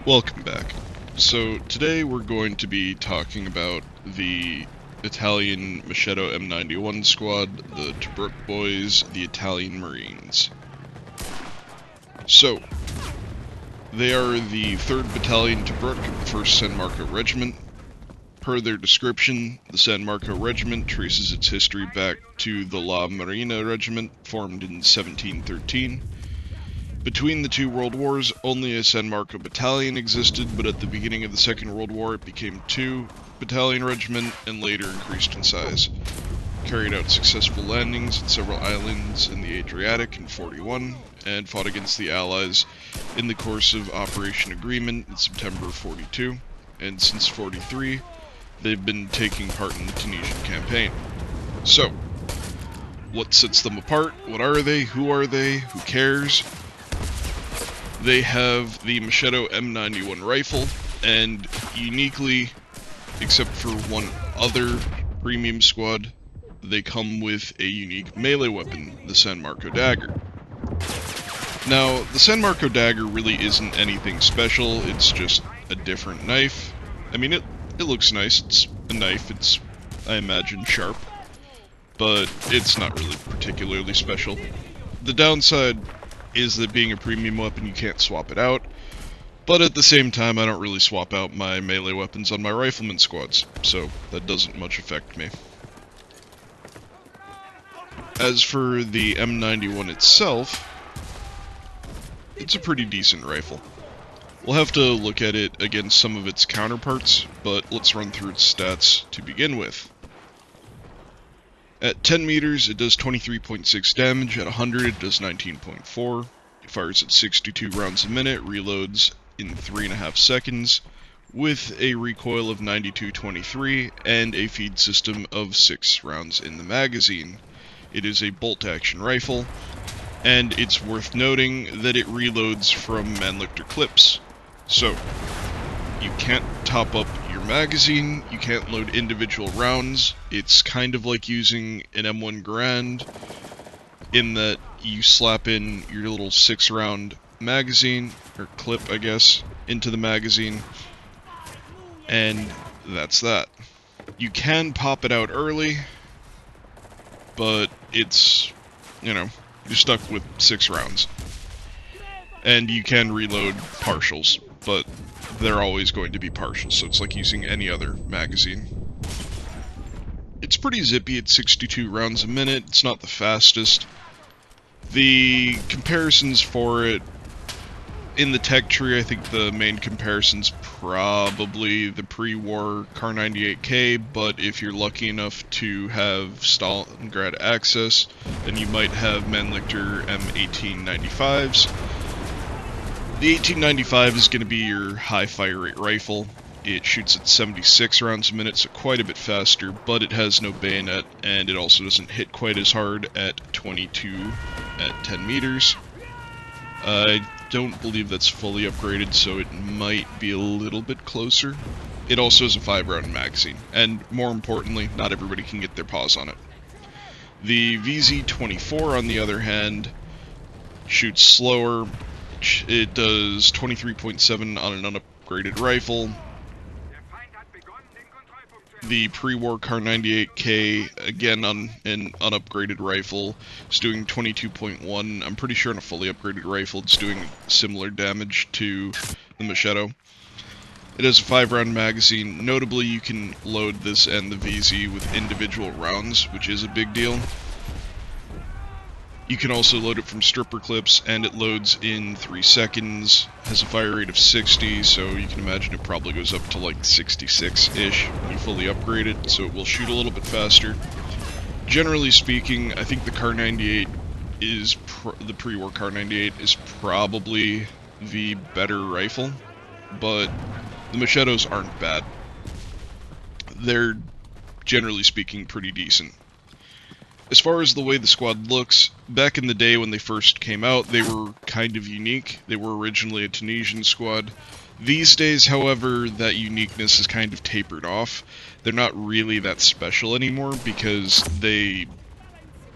Welcome back. So today we're going to be talking about the Italian Machetto M91 squad, the Tobruk boys, the Italian Marines. So, they are the 3rd Battalion Tobruk of the 1st San Marco Regiment. Per their description, the San Marco Regiment traces its history back to the La Marina Regiment, formed in 1713. Between the two world wars, only a San Marco battalion existed, but at the beginning of the Second World War it became 2-battalion regiment and later increased in size. Carried out successful landings at several islands in the Adriatic in 41, and fought against the Allies in the course of Operation Agreement in September 42, and since 43, they've been taking part in the Tunisian campaign. So, what sets them apart? What are they? Who are they? Who cares? They have the Machetto M91 rifle, and uniquely, except for one other premium squad, they come with a unique melee weapon, the San Marco dagger. Now, the San Marco dagger really isn't anything special, it's just a different knife. I mean, it looks nice, it's a knife, it's, I imagine, sharp, but it's not really particularly special. The downside is that being a premium weapon, you can't swap it out, but at the same time, I don't really swap out my melee weapons on my rifleman squads, so that doesn't much affect me. As for the M91 itself, it's a pretty decent rifle. We'll have to look at it against some of its counterparts, but let's run through its stats to begin with. At 10 meters, it does 23.6 damage. At 100, it does 19.4. It fires at 62 rounds a minute, reloads in 3.5 seconds, with a recoil of 92.23 and a feed system of 6 rounds in the magazine. It is a bolt-action rifle, and it's worth noting that it reloads from Mannlicher clips. So, you can't top up your magazine, you can't load individual rounds. It's kind of like using an M1 Garand, in that you slap in your little 6-round magazine, or clip I guess, into the magazine, and that's that. You can pop it out early, but it's, you're stuck with 6 rounds. And you can reload partials, but they're always going to be partials, so it's like using any other magazine. It's pretty zippy at 62 rounds a minute, it's not the fastest. The comparisons for it, in the tech tree, I think the main comparison's probably the pre-war Kar 98K, but if you're lucky enough to have Stalingrad access, then you might have Mannlicher M1895s. The 1895 is going to be your high fire rate rifle. It shoots at 76 rounds a minute, so quite a bit faster, but it has no bayonet, and it also doesn't hit quite as hard at 22 at 10 meters. I don't believe that's fully upgraded, so it might be a little bit closer. It also has a 5-round magazine, and more importantly, not everybody can get their paws on it. The VZ-24, on the other hand, shoots slower. It does 23.7 on an unupgraded rifle. The pre-war Kar 98K, again on an unupgraded rifle, is doing 22.1. I'm pretty sure on a fully upgraded rifle it's doing similar damage to the Machetto. It has a 5-round magazine. Notably, you can load this and the VZ with individual rounds, which is a big deal. You can also load it from stripper clips, and it loads in 3 seconds, has a fire rate of 60, so you can imagine it probably goes up to like 66-ish when you fully upgrade it, so it will shoot a little bit faster. Generally speaking, I think the Kar 98 is, the pre-war Kar 98 is probably the better rifle, but the Machettos aren't bad. They're, generally speaking, pretty decent. As far as the way the squad looks, back in the day when they first came out, they were kind of unique. They were originally a Tunisian squad. These days, however, that uniqueness is kind of tapered off. They're not really that special anymore because they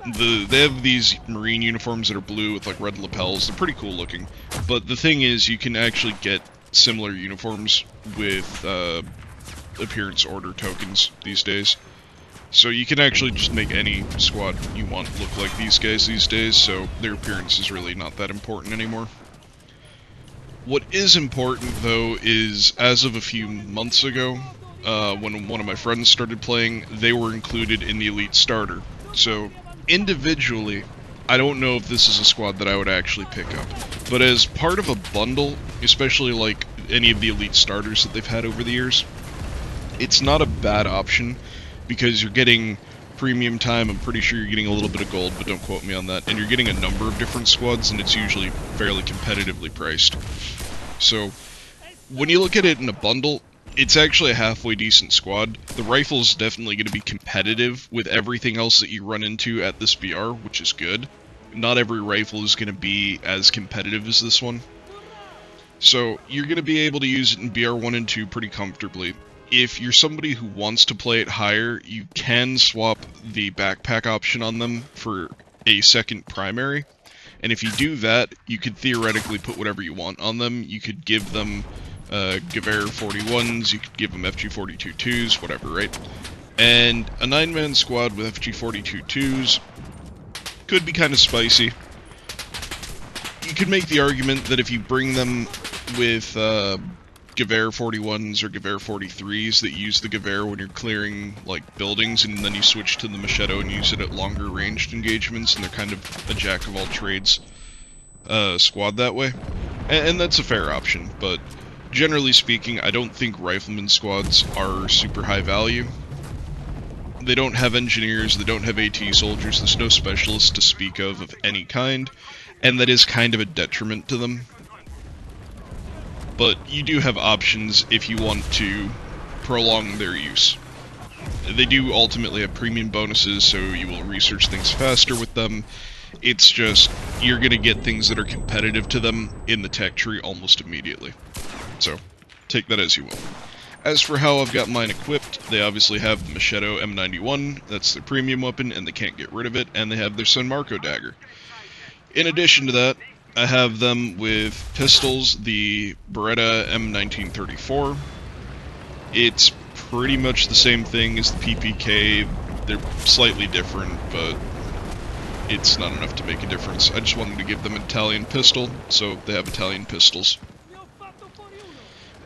have these marine uniforms that are blue with like red lapels. They're pretty cool looking. But the thing is, you can actually get similar uniforms with appearance order tokens these days. So you can actually just make any squad you want look like these guys these days, so their appearance is really not that important anymore. What is important, though, is as of a few months ago, when one of my friends started playing, they were included in the Elite Starter. So, individually, I don't know if this is a squad that I would actually pick up. But as part of a bundle, especially like any of the Elite Starters that they've had over the years, it's not a bad option, because you're getting premium time, I'm pretty sure you're getting a little bit of gold, but don't quote me on that, and you're getting a number of different squads, and it's usually fairly competitively priced. So, when you look at it in a bundle, it's actually a halfway decent squad. The rifle's definitely going to be competitive with everything else that you run into at this BR, which is good. Not every rifle is going to be as competitive as this one. So, you're going to be able to use it in BR 1 and 2 pretty comfortably. If you're somebody who wants to play it higher, you can swap the backpack option on them for a second primary. And if you do that, you could theoretically put whatever you want on them. You could give them Gewehr 41s, you could give them FG42 2s, whatever, right? And a 9-man squad with FG42 2s could be kind of spicy. You could make the argument that if you bring them with Gewehr 41s or Gewehr 43s that use the Gewehr when you're clearing like buildings, and then you switch to the Machado and use it at longer ranged engagements, and they're kind of a jack of all trades squad that way. And that's a fair option, but generally speaking, I don't think rifleman squads are super high value. They don't have engineers, they don't have AT soldiers, there's no specialists to speak of any kind, and that is kind of a detriment to them. But you do have options if you want to prolong their use. They do ultimately have premium bonuses, so you will research things faster with them. It's just, you're going to get things that are competitive to them in the tech tree almost immediately. So, take that as you will. As for how I've got mine equipped, they obviously have the Machado M91, that's their premium weapon, and they can't get rid of it, and they have their San Marco dagger. In addition to that, I have them with pistols, the Beretta M1934. It's pretty much the same thing as the PPK, they're slightly different, but it's not enough to make a difference. I just wanted to give them an Italian pistol, so they have Italian pistols.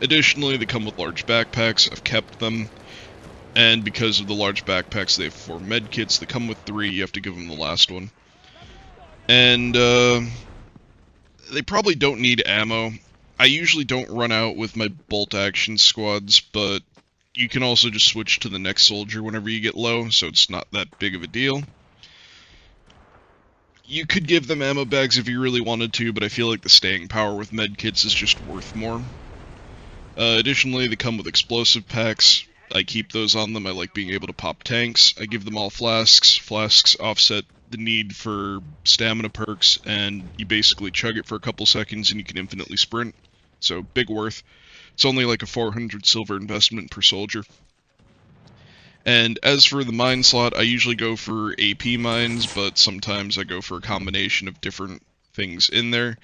Additionally, they come with large backpacks. I've kept them, and because of the large backpacks, they have 4 med kits. They come with 3, you have to give them the last one. And they probably don't need ammo. I usually don't run out with my bolt action squads, but you can also just switch to the next soldier whenever you get low, so it's not that big of a deal. You could give them ammo bags if you really wanted to, but I feel like the staying power with medkits is just worth more. Additionally, they come with explosive packs. I keep those on them. I like being able to pop tanks. I give them all flasks. Flasks offset the need for stamina perks, and you basically chug it for a couple seconds and you can infinitely sprint. So, big worth. It's only like a 400 silver investment per soldier. And as for the mine slot, I usually go for AP mines, but sometimes I go for a combination of different things in there.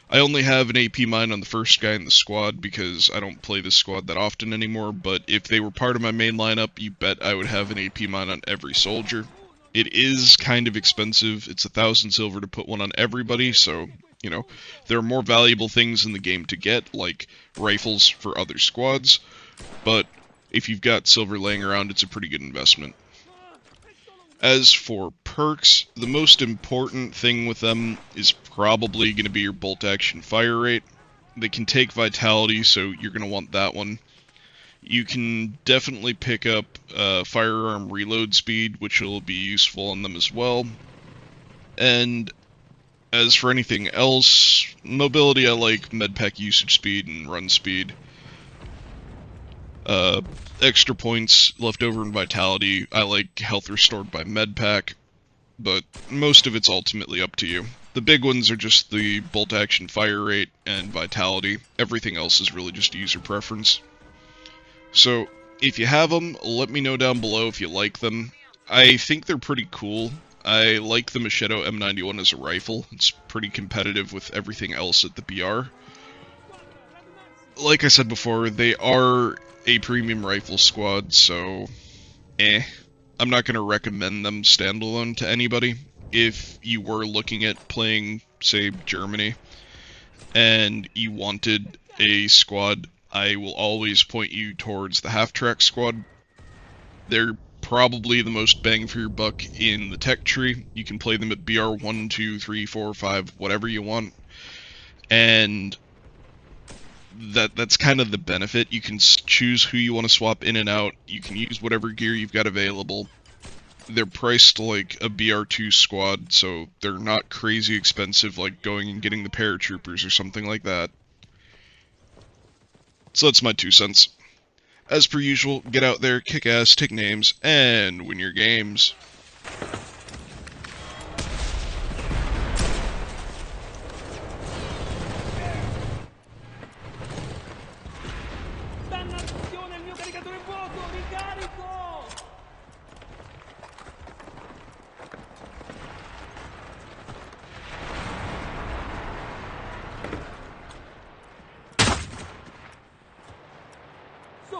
I only have an AP mine on the first guy in the squad because I don't play this squad that often anymore, but if they were part of my main lineup, you bet I would have an AP mine on every soldier. It is kind of expensive. It's 1,000 silver to put one on everybody, so, you know, there are more valuable things in the game to get, like rifles for other squads, but if you've got silver laying around, it's a pretty good investment. As for perks, the most important thing with them is probably going to be your bolt action fire rate. They can take vitality, so you're going to want that one. You can definitely pick up firearm reload speed, which will be useful on them as well. And as for anything else, mobility, I like medpack usage speed and run speed. Extra points left over in vitality, I like health restored by medpack, but most of it's ultimately up to you. The big ones are just the bolt action fire rate and vitality. Everything else is really just user preference. So, if you have them, let me know down below if you like them. I think they're pretty cool. I like the Machado M91 as a rifle. It's pretty competitive with everything else at the BR. like I said before, they are a premium rifle squad, so I'm not going to recommend them standalone to anybody. If you were looking at playing, say, Germany, and you wanted a squad, I will always point you towards the half-track squad. They're probably the most bang for your buck in the tech tree. You can play them at BR 1, 2, 3, 4, 5, whatever you want. And that's kind of the benefit. You can choose who you want to swap in and out. You can use whatever gear you've got available. They're priced like a BR2 squad, so they're not crazy expensive like going and getting the paratroopers or something like that. So that's my 2 cents. As per usual, get out there, kick ass, take names, and win your games. Dannazione, il mio caricatore è vuoto! Ricarico!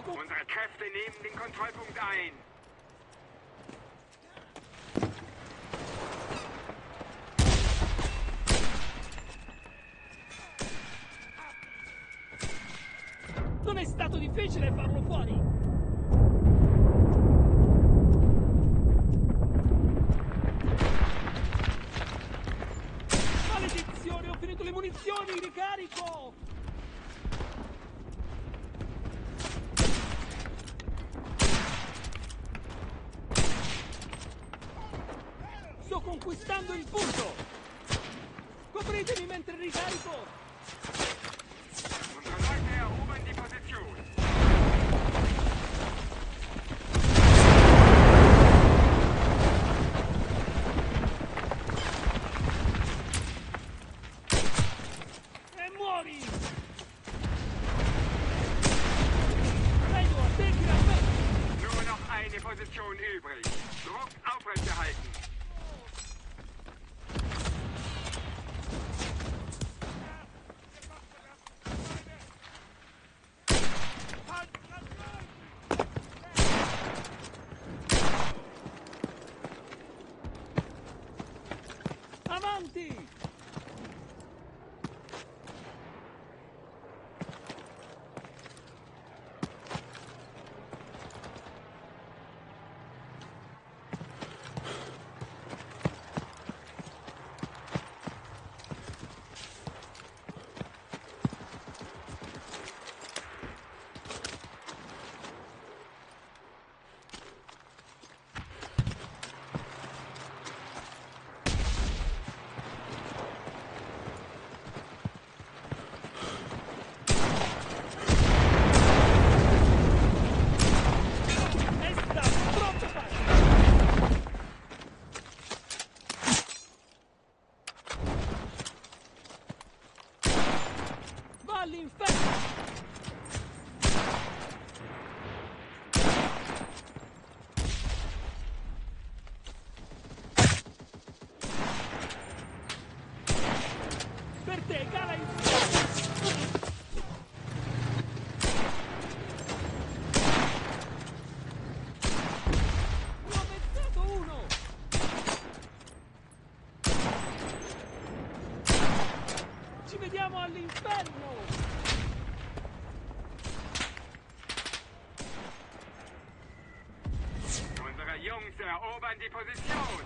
Unsere Kräfte nehmen den Kontrollpunkt ein. Non è stato difficile farlo fuori! Maledizione, ho finito le munizioni! Ricarico! Sto conquistando il punto! Copritemi mentre ricarico! Unsere Leute erobern die Position. E muori! Meglio a te che a me! Nur noch eine Position übrig. Druck aufrechterhalten. Avanti! È stato troppo facile! Va all'inferno! Per te, cala il fuoco! Ne ho pensato uno! Ci vediamo all'inferno! Unsere Jungs erobern die Position.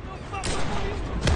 Ne ho fatto fuori uno!